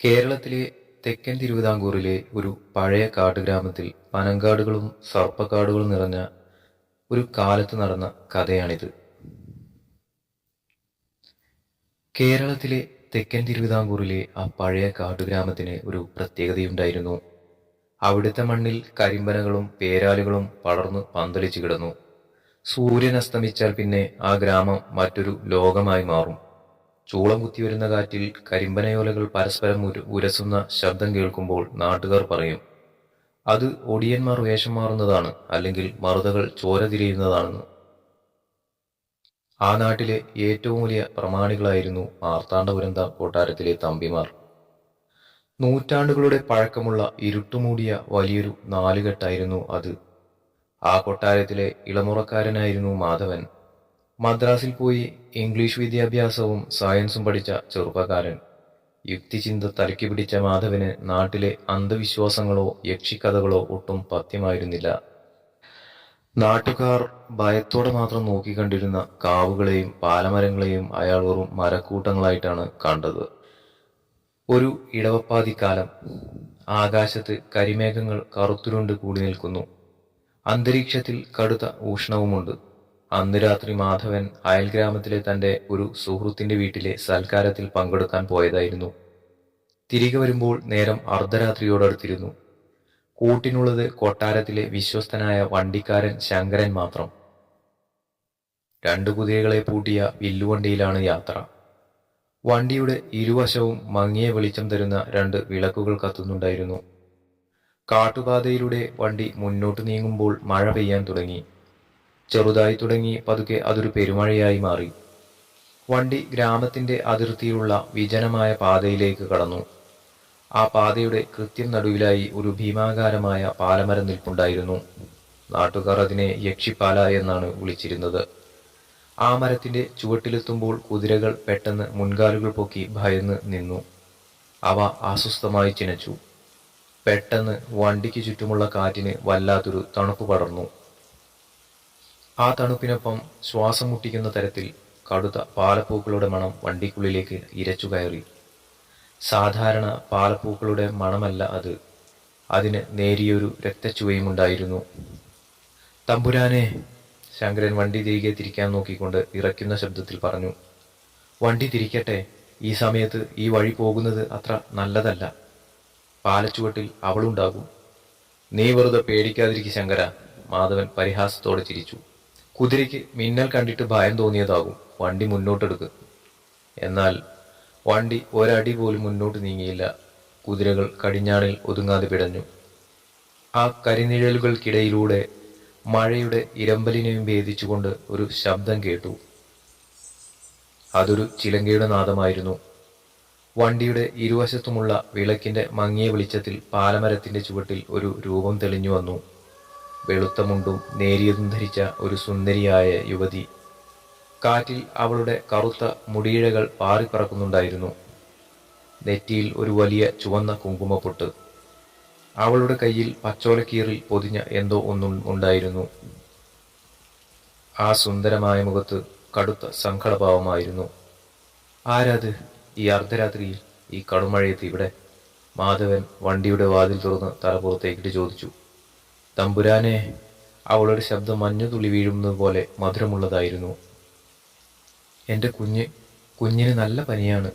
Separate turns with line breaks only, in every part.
കേരളത്തിലെ തെക്കൻ തിരുവിതാംകൂറിലെ ഒരു പഴയ കാട്ടുഗ്രാമത്തിൽ പനങ്കാടുകളും സർപ്പക്കാടുകളും നിറഞ്ഞ ഒരു കാലത്ത് നടന്ന കഥയാണിത്. കേരളത്തിലെ തെക്കൻ തിരുവിതാംകൂറിലെ ആ പഴയ കാട്ടുഗ്രാമത്തിന് ഒരു പ്രത്യേകതയുണ്ടായിരുന്നു. അവിടുത്തെ മണ്ണിൽ കരിമ്പനകളും പേരാലുകളും പടർന്നു പന്തലിച്ചു കിടന്നു. സൂര്യൻ അസ്തമിച്ചാൽ പിന്നെ ആ ഗ്രാമം മറ്റൊരു ലോകമായി മാറും. ചൂളം കുത്തിവരുന്ന കാറ്റിൽ കരിമ്പനയോലകൾ പരസ്പരം ഉരസുന്ന ശബ്ദം കേൾക്കുമ്പോൾ നാട്ടുകാർ പറയും, അത് ഒടിയന്മാർ വേഷം മാറുന്നതാണ്, അല്ലെങ്കിൽ മറുതകൾ ചോര തിരിയുന്നതാണെന്ന്. ആ നാട്ടിലെ ഏറ്റവും വലിയ പ്രമാണികളായിരുന്നു മാർത്താണ്ഡപുരം കൊട്ടാരത്തിലെ തമ്പിമാർ. നൂറ്റാണ്ടുകളുടെ പഴക്കമുള്ള ഇരുട്ടുമൂടിയ വലിയൊരു നാലുകെട്ടായിരുന്നു അത്. ആ കൊട്ടാരത്തിലെ ഇളമുറക്കാരനായിരുന്നു മാധവൻ. മദ്രാസിൽ പോയി ഇംഗ്ലീഷ് വിദ്യാഭ്യാസവും സയൻസും പഠിച്ച ചെറുപ്പക്കാരൻ. യുക്തിചിന്ത തലയ്ക്ക് പിടിച്ച മാധവന് നാട്ടിലെ അന്ധവിശ്വാസങ്ങളോ യക്ഷിക്കഥകളോ ഒട്ടും പഥ്യമായിരുന്നില്ല. നാട്ടുകാർ ഭയത്തോടെ മാത്രം നോക്കിക്കണ്ടിരുന്ന കാവുകളെയും പാലമരങ്ങളെയും അയാൾ വെറും മരക്കൂട്ടങ്ങളായിട്ടാണ് കണ്ടത്. ഒരു ഇടവപ്പാതിക്കാലം. ആകാശത്ത് കരിമേഘങ്ങൾ കറുത്തുരുണ്ട് കൂടി നിൽക്കുന്നു. അന്തരീക്ഷത്തിൽ കടുത്ത ഊഷ്ണവുമുണ്ട്. അന്ന് രാത്രി മാധവൻ അയൽഗ്രാമത്തിലെ തന്റെ ഒരു സുഹൃത്തിന്റെ വീട്ടിലെ സൽക്കാരത്തിൽ പങ്കെടുക്കാൻ പോയതായിരുന്നു. തിരികെ വരുമ്പോൾ നേരം അർദ്ധരാത്രിയോടടുത്തിരുന്നു. കൂട്ടിനുള്ളത് കൊട്ടാരത്തിലെ വിശ്വസ്തനായ വണ്ടിക്കാരൻ ശങ്കരൻ മാത്രം. 2 കുതിരകളെ പൂട്ടിയ വില്ലുവണ്ടിയിലാണ് യാത്ര. വണ്ടിയുടെ ഇരുവശവും മങ്ങിയ വെളിച്ചം തരുന്ന 2 വിളക്കുകൾ കത്തുന്നുണ്ടായിരുന്നു. കാട്ടുപാതയിലൂടെ വണ്ടി മുന്നോട്ട് നീങ്ങുമ്പോൾ മഴ പെയ്യാൻ തുടങ്ങി. ചെറുതായി തുടങ്ങി പതുക്കെ അതൊരു പെരുമഴയായി മാറി. വണ്ടി ഗ്രാമത്തിന്റെ അതിർത്തിയിലുള്ള വിജനമായ പാതയിലേക്ക് കടന്നു. ആ പാതയുടെ കൃത്യം നടുവിലായി ഒരു ഭീമാകാരമായ പാലമരം നിൽപ്പുണ്ടായിരുന്നു. നാട്ടുകാർ അതിനെ യക്ഷിപ്പാല എന്നാണ് വിളിച്ചിരുന്നത്. ആ മരത്തിന്റെ ചുവട്ടിലെത്തുമ്പോൾ കുതിരകൾ പെട്ടെന്ന് മുൻകാലുകൾ പൊക്കി ഭയന്ന് നിന്നു. അവ അസ്വസ്ഥമായി ചിനച്ചു. പെട്ടെന്ന് വണ്ടിക്ക് ചുറ്റുമുള്ള കാറ്റിന് വല്ലാത്തൊരു തണുപ്പ് പടർന്നു. ആ തണുപ്പിനൊപ്പം ശ്വാസം മുട്ടിക്കുന്ന തരത്തിൽ കടുത്ത പാലപ്പൂക്കളുടെ മണം വണ്ടിക്കുള്ളിലേക്ക് ഇരച്ചു കയറി. സാധാരണ പാലപ്പൂക്കളുടെ മണമല്ല അത്. അതിന് നേരിയൊരു രക്തച്ചുവയുമുണ്ടായിരുന്നു. തമ്പുരാനെ, ശങ്കരൻ വണ്ടി തിരികെ തിരിക്കാൻ നോക്കിക്കൊണ്ട് ഇറക്കുന്ന ശബ്ദത്തിൽ പറഞ്ഞു. വണ്ടി തിരിക്കട്ടെ, ഈ സമയത്ത് ഈ വഴി പോകുന്നത് അത്ര നല്ലതല്ല. പാലച്ചുവട്ടിൽ അവളുണ്ടാകും. നീ വെറുതെ പേടിക്കാതിരിക്കും ശങ്കര, മാധവൻ പരിഹാസത്തോടെ ചിരിച്ചു. കുതിരയ്ക്ക് മിന്നൽ കണ്ടിട്ട് ഭയം തോന്നിയതാകും. വണ്ടി മുന്നോട്ടെടുക്ക്. എന്നാൽ വണ്ടി ഒരടി പോലും മുന്നോട്ട് നീങ്ങിയില്ല. കുതിരകൾ കടിഞ്ഞാണിൽ ഒതുങ്ങാതെ പിടഞ്ഞു. ആ കരിനിഴലുകൾക്കിടയിലൂടെ മഴയുടെ ഇരമ്പലിനെയും ഭേദിച്ചുകൊണ്ട് ഒരു ശബ്ദം കേട്ടു. അതൊരു ചിലങ്കയുടെ നാദമായിരുന്നു. വണ്ടിയുടെ ഇരുവശത്തുമുള്ള വിളക്കിന്റെ മങ്ങിയ വെളിച്ചത്തിൽ പാലമരത്തിന്റെ ചുവട്ടിൽ ഒരു രൂപം തെളിഞ്ഞു വന്നു. വെളുത്ത മുണ്ടും നേരിയതും ധരിച്ച ഒരു സുന്ദരിയായ യുവതി. കാറ്റിൽ അവളുടെ കറുത്ത മുടിയിഴകൾ പാറിപ്പറക്കുന്നുണ്ടായിരുന്നു. നെറ്റിയിൽ ഒരു വലിയ ചുവന്ന കുങ്കുമപ്പൊട്ട്. അവളുടെ കയ്യിൽ പച്ചോലക്കീറിൽ പൊതിഞ്ഞ എന്തോ ഒന്നും ഉണ്ടായിരുന്നു. ആ സുന്ദരമായ മുഖത്ത് കടുത്ത സങ്കടഭാവമായിരുന്നു. ആരാത് ഈ അർദ്ധരാത്രിയിൽ, ഈ കടുമഴയത്ത് ഇവിടെ? മാധവൻ വണ്ടിയുടെ വാതിൽ തുറന്ന് തലപ്പുറത്തേക്കിട്ട് ചോദിച്ചു. തമ്പുരാനെ, അവളുടെ ശബ്ദം മഞ്ഞുതുള്ളി വീഴുന്നത് പോലെ മധുരമുള്ളതായിരുന്നു. എൻ്റെ കുഞ്ഞിന് നല്ല പനിയാണ്.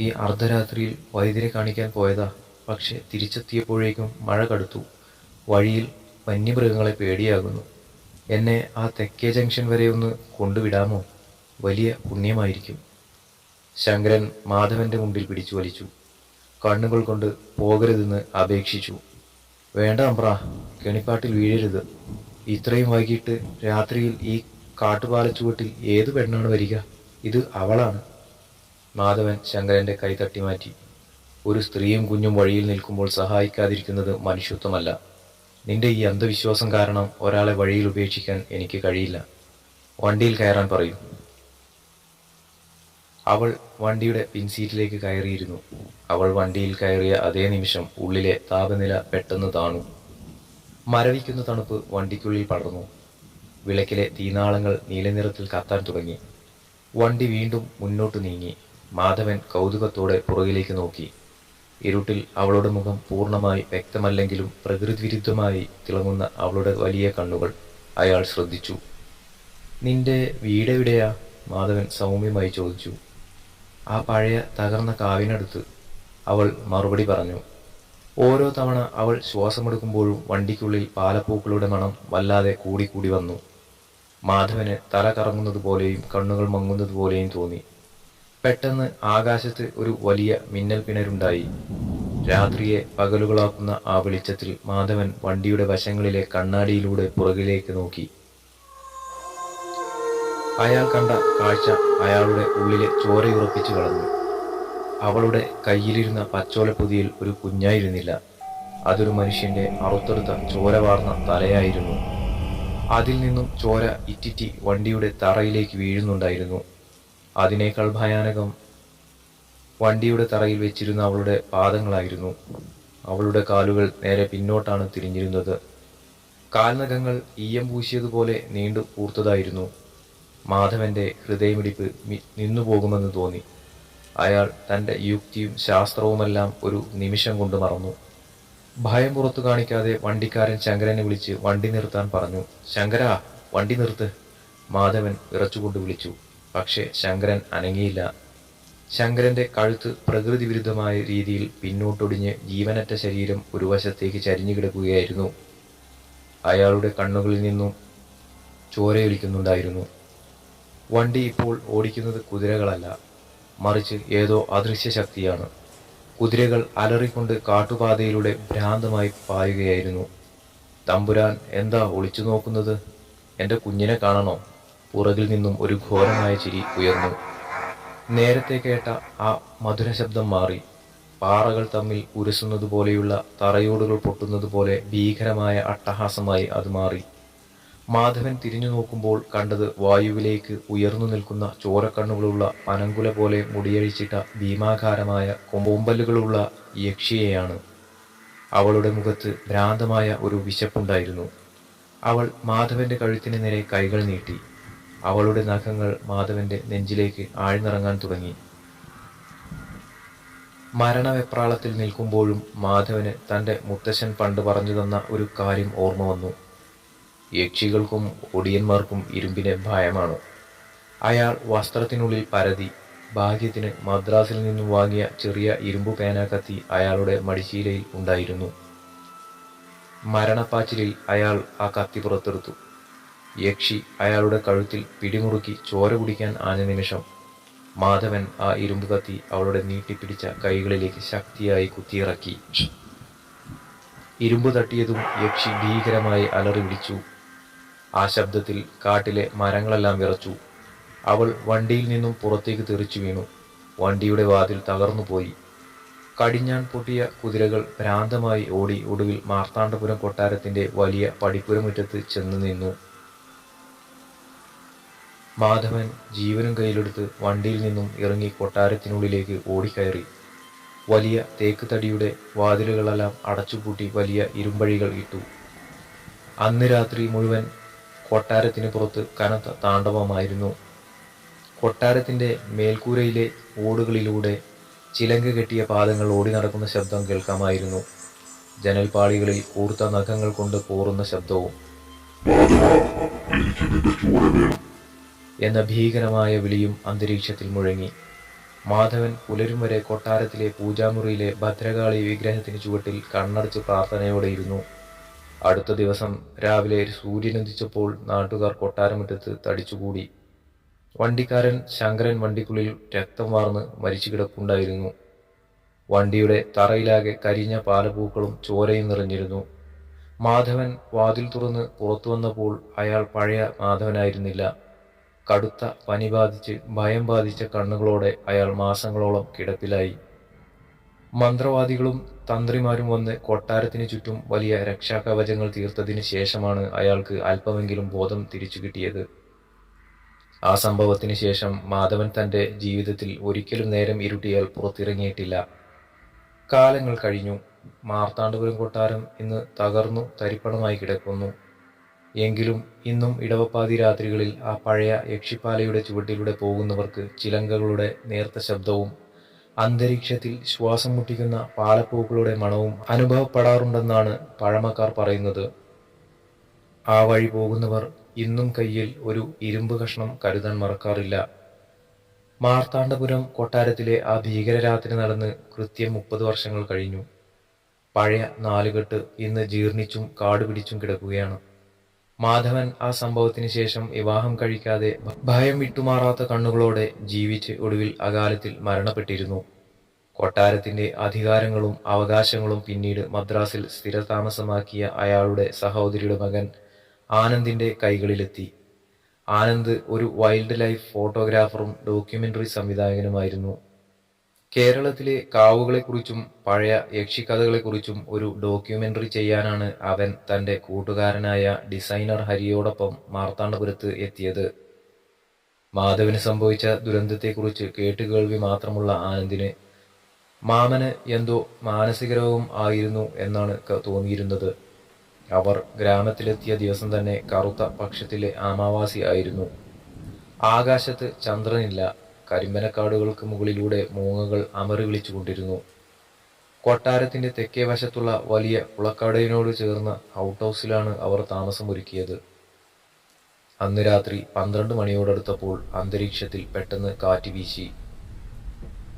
ഈ അർദ്ധരാത്രിയിൽ വൈദ്യരെ കാണിക്കാൻ പോയതാ. പക്ഷെ തിരിച്ചെത്തിയപ്പോഴേക്കും മഴ കടുത്തു. വഴിയിൽ വന്യമൃഗങ്ങളെ പേടിയാകുന്നു. എന്നെ ആ തെക്കേ ജംഗ്ഷൻ വരെ ഒന്ന് കൊണ്ടുവിടാമോ? വലിയ പുണ്യമായിരിക്കും. ശങ്കരൻ മാധവന്റെ മുണ്ടിൽ പിടിച്ചു വലിച്ചു. കണ്ണുകൾ കൊണ്ട് പോകരുതെന്ന് അപേക്ഷിച്ചു. വേണ്ട അമ്പ്ര, കെണിപ്പാട്ടിൽ വീഴരുത്. ഇത്രയും വൈകിട്ട് രാത്രിയിൽ ഈ കാട്ടുപാലച്ചുവട്ടിൽ ഏതു പെണ്ണാണ് വരിക? ഇത് അവളാണ്. മാധവൻ ശങ്കരന്റെ കൈ തട്ടി മാറ്റി. ഒരു സ്ത്രീയും കുഞ്ഞും വഴിയിൽ നിൽക്കുമ്പോൾ സഹായിക്കാതിരിക്കുന്നത് മനുഷ്യത്വമല്ല. നിന്റെ ഈ അന്ധവിശ്വാസം കാരണം ഒരാളെ വഴിയിൽ ഉപേക്ഷിക്കാൻ എനിക്ക് കഴിയില്ല. വണ്ടിയിൽ കയറാൻ പറയൂ. അവൾ വണ്ടിയുടെ പിൻസീറ്റിലേക്ക് കയറിയിരുന്നു. അവൾ വണ്ടിയിൽ കയറിയ അതേ നിമിഷം ഉള്ളിലെ താപനില പെട്ടെന്ന് താണു. മരവിക്കുന്ന തണുപ്പ് വണ്ടിക്കുള്ളിൽ പടർന്നു. വിളക്കിലെ തീനാളങ്ങൾ നീലനിറത്തിൽ കത്താൻ തുടങ്ങി. വണ്ടി വീണ്ടും മുന്നോട്ട് നീങ്ങി. മാധവൻ കൗതുകത്തോടെ പുറകിലേക്ക് നോക്കി. ഇരുട്ടിൽ അവളുടെ മുഖം പൂർണ്ണമായി വ്യക്തമല്ലെങ്കിലും പ്രകൃതിവിരുദ്ധമായി തിളങ്ങുന്ന അവളുടെ വലിയ കണ്ണുകൾ അയാൾ ശ്രദ്ധിച്ചു. നിന്റെ വീടെവിടെയാ? മാധവൻ സൗമ്യമായി ചോദിച്ചു. ആ പഴയ തകർന്ന കാവിനടുത്ത്, അവൾ മറുപടി പറഞ്ഞു. ഓരോ തവണ അവൾ ശ്വാസമെടുക്കുമ്പോഴും വണ്ടിക്കുള്ളിൽ പാലപ്പൂക്കളുടെ മണം വല്ലാതെ കൂടിക്കൂടി വന്നു. മാധവന് തല കറങ്ങുന്നതുപോലെയും കണ്ണുകൾ മങ്ങുന്നതുപോലെയും തോന്നി. പെട്ടെന്ന് ആകാശത്ത് ഒരു വലിയ മിന്നൽ പിണരുണ്ടായി. രാത്രിയെ പകലുകളാക്കുന്ന ആ വെളിച്ചത്തിൽ മാധവൻ വണ്ടിയുടെ വശങ്ങളിലെ കണ്ണാടിയിലൂടെ പുറകിലേക്ക് നോക്കി. അയാൾ കണ്ട കാഴ്ച അയാളുടെ ഉള്ളിലെ ചോരയുറപ്പിച്ചു കളഞ്ഞു. അവളുടെ കയ്യിലിരുന്ന പച്ചോലപ്പൊതിയിൽ ഒരു കുഞ്ഞായിരുന്നില്ല. അതൊരു മനുഷ്യന്റെ അറുത്തെടുത്ത ചോര വാർന്ന തലയായിരുന്നു. അതിൽ നിന്നും ചോര ഇറ്റിറ്റി വണ്ടിയുടെ തറയിലേക്ക് വീഴുന്നുണ്ടായിരുന്നു. അതിനേക്കാൾ ഭയാനകം വണ്ടിയുടെ തറയിൽ വെച്ചിരുന്ന അവളുടെ പാദങ്ങളായിരുന്നു. അവളുടെ കാലുകൾ നേരെ പിന്നോട്ടാണ് തിരിഞ്ഞിരുന്നത്. കാൽനഖങ്ങൾ ഈയം പൂശിയതുപോലെ നീണ്ടു കൂർത്തതായിരുന്നു. മാധവന്റെ ഹൃദയമിടിപ്പ് നിന്നുപോകുമെന്ന് തോന്നി. അയാൾ തൻ്റെ യുക്തിയും ശാസ്ത്രവുമെല്ലാം ഒരു നിമിഷം കൊണ്ട് മറന്നു. ഭയം പുറത്തു കാണിക്കാതെ വണ്ടിക്കാരൻ ശങ്കരനെ വിളിച്ച് വണ്ടി നിർത്താൻ പറഞ്ഞു. ശങ്കരാ, വണ്ടി നിർത്ത്! മാധവൻ വിറച്ചുകൊണ്ട് വിളിച്ചു. പക്ഷേ ശങ്കരൻ അനങ്ങിയില്ല. ശങ്കരന്റെ കഴുത്ത് പ്രകൃതി വിരുദ്ധമായ രീതിയിൽ പിന്നോട്ടൊടിഞ്ഞ് ജീവനറ്റ ശരീരം ഒരു വശത്തേക്ക് ചരിഞ്ഞു കിടക്കുകയായിരുന്നു. അയാളുടെ കണ്ണുകളിൽ നിന്നും ചോരയൊലിക്കുന്നുണ്ടായിരുന്നു. വണ്ടി ഇപ്പോൾ ഓടിക്കുന്നത് കുതിരകളല്ല, മറിച്ച് ഏതോ അദൃശ്യ ശക്തിയാണ്. കുതിരകൾ അലറിക്കൊണ്ട് കാട്ടുപാതയിലൂടെ ഭ്രാന്തമായി പായുകയായിരുന്നു. തമ്പുരാൻ, എന്താ ഒളിച്ചു നോക്കുന്നത്? എൻ്റെ കുഞ്ഞിനെ കാണണോ? പുറകിൽ നിന്നും ഒരു ഘോരമായ ചിരി ഉയർന്നു. നേരത്തെ കേട്ട ആ മധുര ശബ്ദം മാറി. പാറകൾ തമ്മിൽ ഉരസുന്നതുപോലെയുള്ള തറയോടുകൾ പൊട്ടുന്നതുപോലെ ഭീകരമായ അട്ടഹാസമായി അത് മാറി. മാധവൻ തിരിഞ്ഞു നോക്കുമ്പോൾ കണ്ടത് വായുവിലേക്ക് ഉയർന്നു നിൽക്കുന്ന ചോരക്കണ്ണുകളുള്ള പനങ്കുല പോലെ മുടിയഴിച്ചിട്ട ഭീമാകാരമായ കൊമ്പല്ലുകളുള്ള യക്ഷിയെയാണ്. അവളുടെ മുഖത്ത് ഭ്രാന്തമായ ഒരു വിശപ്പുണ്ടായിരുന്നു. അവൾ മാധവന്റെ കഴുത്തിന് നേരെ കൈകൾ നീട്ടി. അവളുടെ നഖങ്ങൾ മാധവന്റെ നെഞ്ചിലേക്ക് ആഴ്ന്നിറങ്ങാൻ തുടങ്ങി. മരണവെപ്രാളത്തിൽ നിൽക്കുമ്പോഴും മാധവന് തൻ്റെ മുത്തശ്ശൻ പണ്ട് പറഞ്ഞു തന്ന ഒരു കാര്യം ഓർമ്മ വന്നു. യക്ഷികൾക്കും ഒടിയന്മാർക്കും ഇരുമ്പിനെ ഭയമാണ്. അയാൾ വസ്ത്രത്തിനുള്ളിൽ പരതി. ഭാഗ്യത്തിന് മദ്രാസിൽ നിന്നും വാങ്ങിയ ചെറിയ ഇരുമ്പു പേന കത്തി അയാളുടെ മടിശീലയിൽ ഉണ്ടായിരുന്നു. മരണപ്പാച്ചിലിൽ അയാൾ ആ കത്തി പുറത്തെടുത്തു. യക്ഷി അയാളുടെ കഴുത്തിൽ പിടിമുറുക്കി ചോര കുടിക്കാൻ ആഞ്ഞ നിമിഷം മാധവൻ ആ ഇരുമ്പ് കത്തി അവളുടെ നീട്ടിപ്പിടിച്ച കൈകളിലേക്ക് ശക്തിയായി കുത്തിയിറക്കി. ഇരുമ്പ് തട്ടിയതും യക്ഷി ഭീകരമായി അലറി വിളിച്ചു. ആ ശബ്ദത്തിൽ കാട്ടിലെ മരങ്ങളെല്ലാം വിറച്ചു. അവൾ വണ്ടിയിൽ നിന്നും പുറത്തേക്ക് തെറിച്ചു വീണു. വണ്ടിയുടെ വാതിൽ തകർന്നുപോയി. കടിഞ്ഞാൻ പൊട്ടിയ കുതിരകൾ ഭ്രാന്തമായി ഓടി ഒടുവിൽ മാർത്താണ്ഡപുരം കൊട്ടാരത്തിന്റെ വലിയ പടിപ്പുരമുറ്റത്ത് ചെന്ന് നിന്നു. മാധവൻ ജീവനും കയ്യിലെടുത്ത് വണ്ടിയിൽ നിന്നും ഇറങ്ങി കൊട്ടാരത്തിനുള്ളിലേക്ക് ഓടിക്കയറി. വലിയ തേക്ക് തടിയുടെ വാതിലുകളെല്ലാം അടച്ചുപൂട്ടി വലിയ ഇരുമ്പഴികൾ ഇട്ടു. അന്ന് രാത്രി മുഴുവൻ കൊട്ടാരത്തിന് പുറത്ത് കനത്ത താണ്ഡവമായിരുന്നു. കൊട്ടാരത്തിന്റെ മേൽക്കൂരയിലെ ഓടുകളിലൂടെ ചിലങ്ക കെട്ടിയ പാദങ്ങൾ ഓടി നടക്കുന്ന ശബ്ദം കേൾക്കാമായിരുന്നു. ജനൽപ്പാളികളിൽ കൂർത്ത നഖങ്ങൾ കൊണ്ട് പോറുന്ന ശബ്ദവും എന്ന ഭീകരമായ വിളിയും അന്തരീക്ഷത്തിൽ മുഴങ്ങി. മാധവൻ പുലരും വരെ കൊട്ടാരത്തിലെ പൂജാമുറിയിലെ ഭദ്രകാളി വിഗ്രഹത്തിന് ചുവട്ടിൽ കണ്ണടച്ച് പ്രാർത്ഥനയോടെയിരുന്നു. അടുത്ത ദിവസം രാവിലെ സൂര്യനുദിച്ചപ്പോൾ നാട്ടുകാർ കൊട്ടാരമുറ്റത്ത് തടിച്ചുകൂടി. വണ്ടിക്കാരൻ ശങ്കരൻ വണ്ടിക്കുള്ളിൽ രക്തം വാർന്ന് മരിച്ചു കിടപ്പുണ്ടായിരുന്നു. വണ്ടിയുടെ തറയിലാകെ കരിഞ്ഞ പാലപ്പൂക്കളും ചോരയും നിറഞ്ഞിരുന്നു. മാധവൻ വാതിൽ തുറന്ന് പുറത്തു വന്നപ്പോൾ അയാൾ പഴയ മാധവനായിരുന്നില്ല. കടുത്ത പനി ബാധിച്ച് ഭയം ബാധിച്ച കണ്ണുകളോടെ അയാൾ മാസങ്ങളോളം കിടപ്പിലായി. മന്ത്രവാദികളും തന്ത്രിമാരും വന്ന് കൊട്ടാരത്തിന് ചുറ്റും വലിയ രക്ഷാകവചങ്ങൾ തീർത്തതിന് ശേഷമാണ് അയാൾക്ക് അല്പമെങ്കിലും ബോധം തിരിച്ചു കിട്ടിയത്. ആ സംഭവത്തിന് ശേഷം മാധവൻ തൻ്റെ ജീവിതത്തിൽ ഒരിക്കലും നേരം ഇരുട്ടിയാൽ പുറത്തിറങ്ങിയിട്ടില്ല. കാലങ്ങൾ കഴിഞ്ഞു. മാർത്താണ്ഡപുരം കൊട്ടാരം ഇന്ന് തകർന്നു തരിപ്പണമായി കിടക്കുന്നു. എങ്കിലും ഇന്നും ഇടവപ്പാതി രാത്രികളിൽ ആ പഴയ യക്ഷിപ്പാലയുടെ ചുവട്ടിലൂടെ പോകുന്നവർക്ക് ചിലങ്കകളുടെ നേർത്ത ശബ്ദവും അന്തരീക്ഷത്തിൽ ശ്വാസം മുട്ടിക്കുന്ന പാലപ്പൂക്കളുടെ മണവും അനുഭവപ്പെടാറുണ്ടെന്നാണ് പഴമക്കാർ പറയുന്നത്. ആ വഴി പോകുന്നവർ ഇന്നും കയ്യിൽ ഒരു ഇരുമ്പ് കഷ്ണം കരുതാൻ മറക്കാറില്ല. മാർത്താണ്ഡപുരം കൊട്ടാരത്തിലെ ആ ഭീകരരാത്രി നടന്ന് കൃത്യം 30 വർഷങ്ങൾ കഴിഞ്ഞു. പഴയ നാലുകെട്ട് ഇന്ന് ജീർണിച്ചും കാടുപിടിച്ചും കിടക്കുകയാണ്. മാധവൻ ആ സംഭവത്തിന് ശേഷം വിവാഹം കഴിക്കാതെ ഭയം വിട്ടുമാറാത്ത കണ്ണുകളോടെ ജീവിച്ച് ഒടുവിൽ അകാലത്തിൽ മരണപ്പെട്ടിരുന്നു. കൊട്ടാരത്തിന്റെ അധികാരങ്ങളും അവകാശങ്ങളും പിന്നീട് മദ്രാസിൽ സ്ഥിരതാമസമാക്കിയ അയാളുടെ സഹോദരിയുടെ മകൻ ആനന്ദിന്റെ കൈകളിലെത്തി. ആനന്ദ് ഒരു വൈൽഡ് ലൈഫ് ഫോട്ടോഗ്രാഫറും ഡോക്യുമെന്ററി സംവിധായകനുമായിരുന്നു. കേരളത്തിലെ കാവുകളെക്കുറിച്ചും പഴയ യക്ഷിക്കഥകളെക്കുറിച്ചും ഒരു ഡോക്യുമെന്ററി ചെയ്യാനാണ് അവൻ തന്റെ കൂട്ടുകാരനായ ഡിസൈനർ ഹരിയോടൊപ്പം മാർത്താണ്ഡപുരത്ത് എത്തിയത്. മാധവന് സംഭവിച്ച ദുരന്തത്തെക്കുറിച്ച് കേട്ടുകേൾവി മാത്രമുള്ള ആനന്ദിന് മാമന് എന്തോ മാനസിക രോഗം ആയിരുന്നു എന്നാണ് തോന്നിയിരുന്നത്. അവർ ഗ്രാമത്തിലെത്തിയ ദിവസം തന്നെ കറുത്ത പക്ഷത്തിലെ അമാവാസി ആയിരുന്നു. ആകാശത്ത് ചന്ദ്രനില്ല. കരിമ്പനക്കാടുകൾക്ക് മുകളിലൂടെ മൂങ്ങകൾ അമറി വിളിച്ചുകൊണ്ടിരുന്നു. കൊട്ടാരത്തിന്റെ തെക്കേ വശത്തുള്ള വലിയ കുളക്കടയിനോട് ചേർന്ന ഔട്ട് ഹൗസിലാണ് അവർ താമസമൊരുക്കിയത്. അന്ന് രാത്രി 12 മണിയോടടുത്തപ്പോൾ അന്തരീക്ഷത്തിൽ പെട്ടെന്ന് കാറ്റ് വീശി.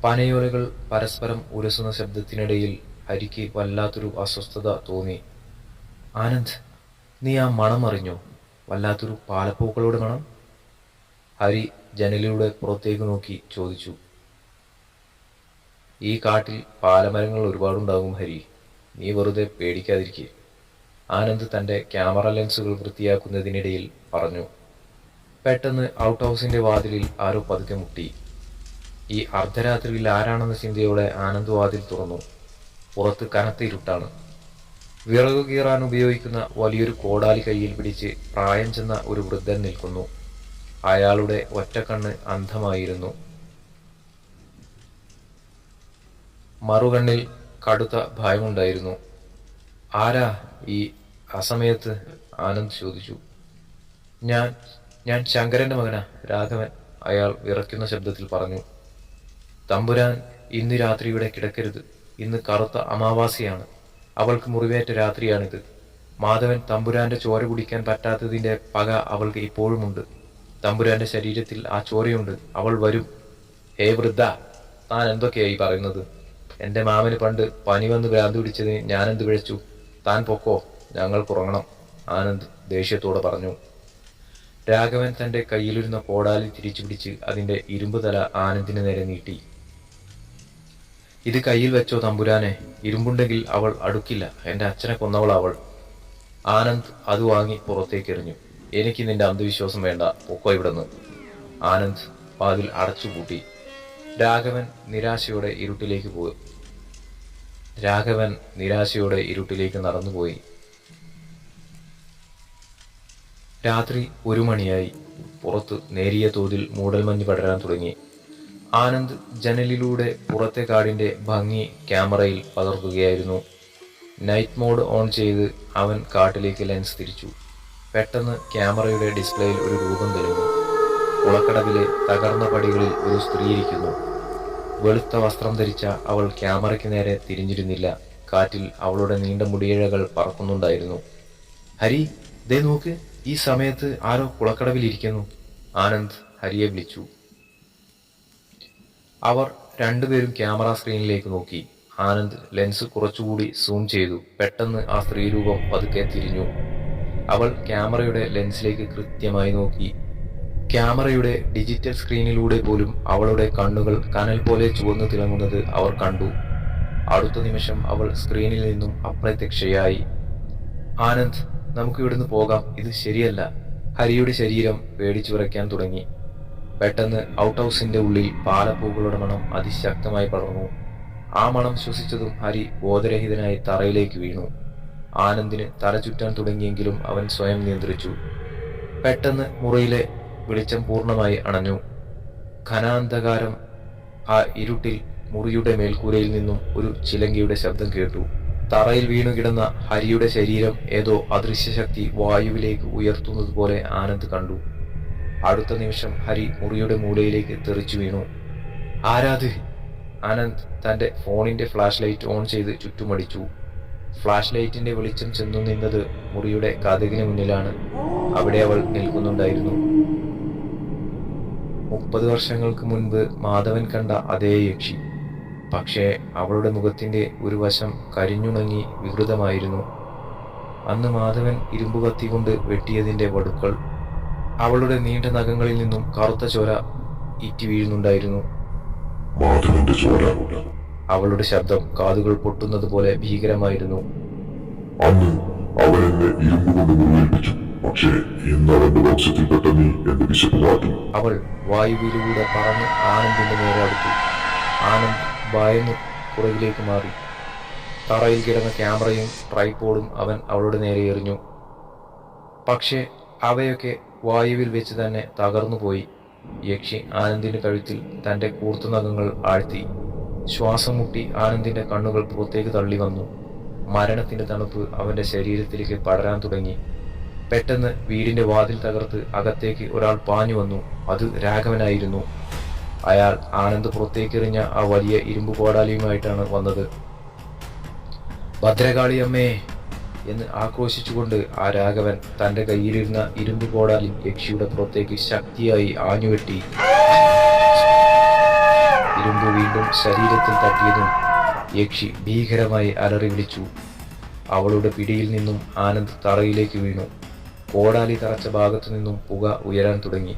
പനയോലകൾ പരസ്പരം ഉരസുന്ന ശബ്ദത്തിനിടയിൽ ഹരിക്ക് വല്ലാത്തൊരു അസ്വസ്ഥത തോന്നി. ആനന്ദ്, നീ ആ മണം അറിഞ്ഞോ? വല്ലാത്തൊരു പാലപ്പൂക്കളുടെ മണം. ഹരി ജനലിലൂടെ പുറത്തേക്ക് നോക്കി ചോദിച്ചു. ഈ കാട്ടിൽ പാലമരങ്ങൾ ഒരുപാടുണ്ടാകും ഹരി, നീ വെറുതെ പേടിക്കാതിരിക്കെ, ആനന്ദ് തന്റെ ക്യാമറ ലെൻസുകൾ വൃത്തിയാക്കുന്നതിനിടയിൽ പറഞ്ഞു. പെട്ടെന്ന് ഔട്ട് ഹൗസിന്റെ വാതിലിൽ ആരോ പതുക്കെ മുട്ടി. ഈ അർദ്ധരാത്രിയിൽ ആരാണെന്ന ചിന്തയോടെ ആനന്ദ് വാതിൽ തുറന്നു. പുറത്ത് കനത്ത ഇരുട്ടാണ്. വിറകു കീറാൻ ഉപയോഗിക്കുന്ന വലിയൊരു കോടാലി കയ്യിൽ പിടിച്ച് പ്രായം ചെന്ന ഒരു വൃദ്ധൻ നിൽക്കുന്നു. അയാളുടെ ഒറ്റക്കണ്ണ് അന്ധമായിരുന്നു. മറുകണ്ണിൽ കടുത്ത ഭയമുണ്ടായിരുന്നു. ആരാ ഈ അസമയത്ത്? ആനന്ദ് ചോദിച്ചു. ഞാൻ ശങ്കരന്റെ മകനാ, രാഘവൻ, അയാൾ വിറയ്ക്കുന്ന ശബ്ദത്തിൽ പറഞ്ഞു. തമ്പുരാൻ ഇന്ന് രാത്രി ഇവിടെ കിടക്കരുത്. ഇന്ന് കറുത്ത അമാവാസിയാണ്. അവൾക്ക് മുറിവേറ്റ രാത്രിയാണിത്. മാധവൻ തമ്പുരാന്റെ ചോര കുടിക്കാൻ പറ്റാത്തതിന്റെ പക അവൾക്ക് ഇപ്പോഴുമുണ്ട്. തമ്പുരാന്റെ ശരീരത്തിൽ ആ ചോരയുണ്ട്. അവൾ വരും. ഹേ വൃദ്ധ, താൻ എന്തൊക്കെയായി പറയുന്നത്? എന്റെ മാമന് പണ്ട് പനി വന്ന് ഭ്രാന്ത് പിടിച്ചതിന് ഞാനെന്ത് പിഴച്ചു? താൻ പൊക്കോ, ഞങ്ങൾക്കുറങ്ങണം, ആനന്ദ് ദേഷ്യത്തോടെ പറഞ്ഞു. രാഘവൻ തന്റെ കയ്യിലിരുന്ന കോടാലി തിരിച്ചു പിടിച്ച് അതിന്റെ ഇരുമ്പ് തല ആനന്ദിന് നേരെ നീട്ടി. ഇത് കയ്യിൽ വെച്ചോ തമ്പുരാനെ, ഇരുമ്പുണ്ടെങ്കിൽ അവൾ അടുക്കില്ല. എന്റെ അച്ഛനെ കൊന്നവൾ അവൾ. ആനന്ദ് അത് വാങ്ങി പുറത്തേക്കെറിഞ്ഞു. എനിക്ക് നിന്റെ അന്ധവിശ്വാസം വേണ്ട, പൊക്കോ ഇവിടുന്ന്. ആനന്ദ് വാതിൽ അടച്ചുപൂട്ടി. രാഘവൻ നിരാശയോടെ ഇരുട്ടിലേക്ക് നടന്നുപോയി. രാത്രി 1 മണിയായി. പുറത്ത് നേരിയ തോതിൽ മൂടൽമഞ്ഞ് പടരാൻ തുടങ്ങി. ആനന്ദ് ജനലിലൂടെ പുറത്തെ കാടിന്റെ ഭംഗി ക്യാമറയിൽ പകർത്തുകയായിരുന്നു. നൈറ്റ് മോഡ് ഓൺ ചെയ്ത് അവൻ കാട്ടിലേക്ക് ലെൻസ് തിരിച്ചു. പെട്ടെന്ന് ക്യാമറയുടെ ഡിസ്പ്ലേയിൽ ഒരു രൂപം തെളിഞ്ഞു. കുളക്കടവിലെ തകർന്ന പടികളിൽ ഒരു സ്ത്രീ ഇരിക്കുന്നു. വെളുത്ത വസ്ത്രം ധരിച്ച അവൾ ക്യാമറയ്ക്ക് നേരെ തിരിഞ്ഞിരുന്നില്ല. കാറ്റിൽ അവളുടെ നീണ്ട മുടിയിഴകൾ പറക്കുന്നുണ്ടായിരുന്നു. ഹരി, ദേ നോക്ക്, ഈ സമയത്ത് ആരോ കുളക്കടവിലിരിക്കുന്നു. ആനന്ദ് ഹരിയെ വിളിച്ചു. അവർ രണ്ടുപേരും ക്യാമറ സ്ക്രീനിലേക്ക് നോക്കി. ആനന്ദ് ലെൻസ് കുറച്ചുകൂടി സൂം ചെയ്തു. പെട്ടെന്ന് ആ സ്ത്രീരൂപം പതുക്കെ തിരിഞ്ഞു. അവൾ ക്യാമറയുടെ ലെൻസിലേക്ക് കൃത്യമായി നോക്കി. ക്യാമറയുടെ ഡിജിറ്റൽ സ്ക്രീനിലൂടെ പോലും അവളുടെ കണ്ണുകൾ കനൽ പോലെ ചുവന്നു തിളങ്ങുന്നത് അവർ കണ്ടു. അടുത്ത നിമിഷം അവൾ സ്ക്രീനിൽ നിന്നും അപ്രത്യക്ഷയായി. ആനന്ദ്, നമുക്ക് ഇവിടുന്ന് പോകാം, ഇത് ശരിയല്ല. ഹരിയുടെ ശരീരം പേടിച്ചു വിറയ്ക്കാൻ തുടങ്ങി. പെട്ടെന്ന് ഔട്ട് ഹൗസിന്റെ ഉള്ളിൽ പാലപ്പൂക്കളുടെ മണം അതിശക്തമായി പടർന്നു. ആ മണം ശ്വസിച്ചതും ഹരി ബോധരഹിതനായി തറയിലേക്ക് വീണു. ആനന്ദിന് തല ചുറ്റാൻ തുടങ്ങിയെങ്കിലും അവൻ സ്വയം നിയന്ത്രിച്ചു. പെട്ടെന്ന് മുറിയിലെ വെളിച്ചം പൂർണ്ണമായി അണഞ്ഞു. ഘനാന്ധകാരം. ആ ഇരുട്ടിൽ മുറിയുടെ മേൽക്കൂരയിൽ നിന്നും ഒരു ചിലങ്കയുടെ ശബ്ദം കേട്ടു. തറയിൽ വീണുകിടന്ന ഹരിയുടെ ശരീരം ഏതോ അദൃശ്യശക്തി വായുവിലേക്ക് ഉയർത്തുന്നതുപോലെ ആനന്ദ് കണ്ടു. അടുത്ത നിമിഷം ഹരി മുറിയുടെ മൂലയിലേക്ക് തെറിച്ചു വീണു. ആരാത്? ആനന്ദ് തൻ്റെ ഫോണിൻ്റെ ഫ്ലാഷ് ലൈറ്റ് ഓൺ ചെയ്ത് ചുറ്റുമടിച്ചു. ഫ്ലാഷ് ലൈറ്റിൻ്റെ വെളിച്ചം ചെന്നു നിന്നത് മുറിയുടെ കതകിന് മുന്നിലാണ്. അവിടെ അവൾ നിൽക്കുന്നുണ്ടായിരുന്നു. 30 വർഷങ്ങൾക്ക് മുൻപ് മാധവൻ കണ്ട അതേ യക്ഷി. പക്ഷേ അവളുടെ മുഖത്തിൻ്റെ ഒരു വശം കരിഞ്ഞുണങ്ങി വികൃതമായിരുന്നു. അന്ന് മാധവൻ ഇരുമ്പ് കത്തി കൊണ്ട് വെട്ടിയതിൻ്റെ വടുക്കൾ. അവളുടെ നീണ്ട നഖങ്ങളിൽ നിന്നും കറുത്ത ചോര ഇറ്റി വീഴുന്നുണ്ടായിരുന്നു.
മാധവന്റെ ചോര.
അവളുടെ ശബ്ദം കാതുകൾ പൊട്ടുന്നത് പോലെ ഭീകരമായിരുന്നു.
അന്ന് അവൻ എന്നെ ഇരുമ്പ് കൊണ്ട് മുറിവേൽപ്പിച്ചു. പക്ഷേ ഇന്ന് അവന്റെ വംശത്തിൽപ്പെട്ട നീ എന്റെ വിശപ്പ് മാറ്റി.
അവൾ വായുവിലൂടെ പറന്ന് ആനന്ദിന്റെ നേരെ അടുത്തു. ആനന്ദ് ഭയന്ന് പുറകിലേക്ക് മാറി. തറയിൽ കിടന്ന ക്യാമറയും ട്രൈപോഡും അവൻ അവളുടെ നേരെ എറിഞ്ഞു. പക്ഷേ അവയൊക്കെ വായുവിൽ വെച്ച് തന്നെ തകർന്നുപോയി. യക്ഷി ആനന്ദിന്റെ കഴുത്തിൽ തൻ്റെ കൂർത്ത നഖങ്ങൾ ആഴ്ത്തി. ശ്വാസം മുട്ടി ആനന്ദിന്റെ കണ്ണുകൾ പുറത്തേക്ക് തള്ളി വന്നു. മരണത്തിന്റെ തണുപ്പ് അവന്റെ ശരീരത്തിലേക്ക് പടരാൻ തുടങ്ങി. പെട്ടെന്ന് വീടിന്റെ വാതിൽ തകർത്ത് അകത്തേക്ക് ഒരാൾ പാഞ്ഞു വന്നു. അത് രാഘവനായിരുന്നു. അയാൾ ആനന്ദ് പുറത്തേക്കെറിഞ്ഞ ആ വലിയ ഇരുമ്പ് കോടാലിയുമായിട്ടാണ് വന്നത്. ഭദ്രകാളി അമ്മേ എന്ന് ആക്രോശിച്ചുകൊണ്ട് ആ രാഘവൻ തൻ്റെ കയ്യിലിരുന്ന ഇരുമ്പ് കോടാലി യക്ഷിയുടെ പുറത്തേക്ക് ശക്തിയായി ആഞ്ഞുവെട്ടി. ഇരുമ്പ് വീണ്ടും ശരീരത്തിൽ തട്ടിയതും യക്ഷി ഭീകരമായി അലറി വിളിച്ചു. അവളുടെ പിടിയിൽ നിന്നും ആനന്ദ് തറയിലേക്ക് വീണു. കോടാലി തറച്ച ഭാഗത്തു നിന്നും പുക ഉയരാൻ തുടങ്ങി.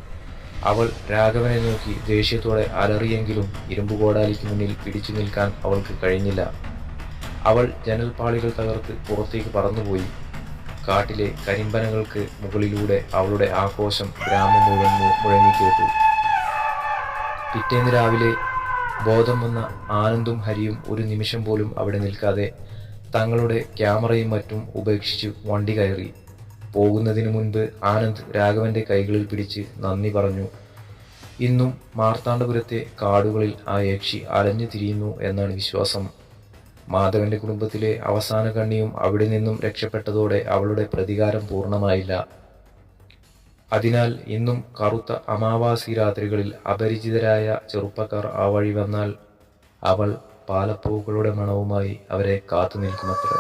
അവൾ രാഘവനെ നോക്കി ദേഷ്യത്തോടെ അലറിയെങ്കിലും ഇരുമ്പ് കോടാലിക്ക് മുന്നിൽ പിടിച്ചു നിൽക്കാൻ അവൾക്ക് കഴിഞ്ഞില്ല. അവൾ ജനൽപ്പാളികൾ തകർത്ത് പുറത്തേക്ക് പറന്നുപോയി. കാട്ടിലെ കരിമ്പനകൾക്ക് മുകളിലൂടെ അവളുടെ ആഘോഷം ഗ്രാമം മുഴുവൻ മുഴങ്ങിക്കേട്ടു. പിറ്റേന്ന് രാവിലെ ബോധം വന്ന ആനന്ദും ഹരിയും ഒരു നിമിഷം പോലും അവിടെ നിൽക്കാതെ തങ്ങളുടെ ക്യാമറയും മറ്റും ഉപേക്ഷിച്ച് വണ്ടി കയറി. പോകുന്നതിന് മുൻപ് ആനന്ദ് രാഘവന്റെ കൈകളിൽ പിടിച്ച് നന്ദി പറഞ്ഞു. ഇന്നും മാർത്താണ്ഡപുരത്തെ കാടുകളിൽ ആ യക്ഷി അലഞ്ഞു തിരിയുന്നു എന്നാണ് വിശ്വാസം. മാധവന്റെ കുടുംബത്തിലെ അവസാന കണ്ണിയും അവിടെ നിന്നും രക്ഷപ്പെട്ടതോടെ അവളുടെ പ്രതികാരം പൂർണ്ണമായില്ല. അതിനാൽ ഇന്നും കറുത്ത അമാവാസി രാത്രികളിൽ അപരിചിതരായ ചെറുപ്പക്കാർ ആ വഴി വന്നാൽ അവൾ പാലപ്പൂക്കളുടെ മണവുമായി അവരെ കാത്തു നിൽക്കുമത്രേ.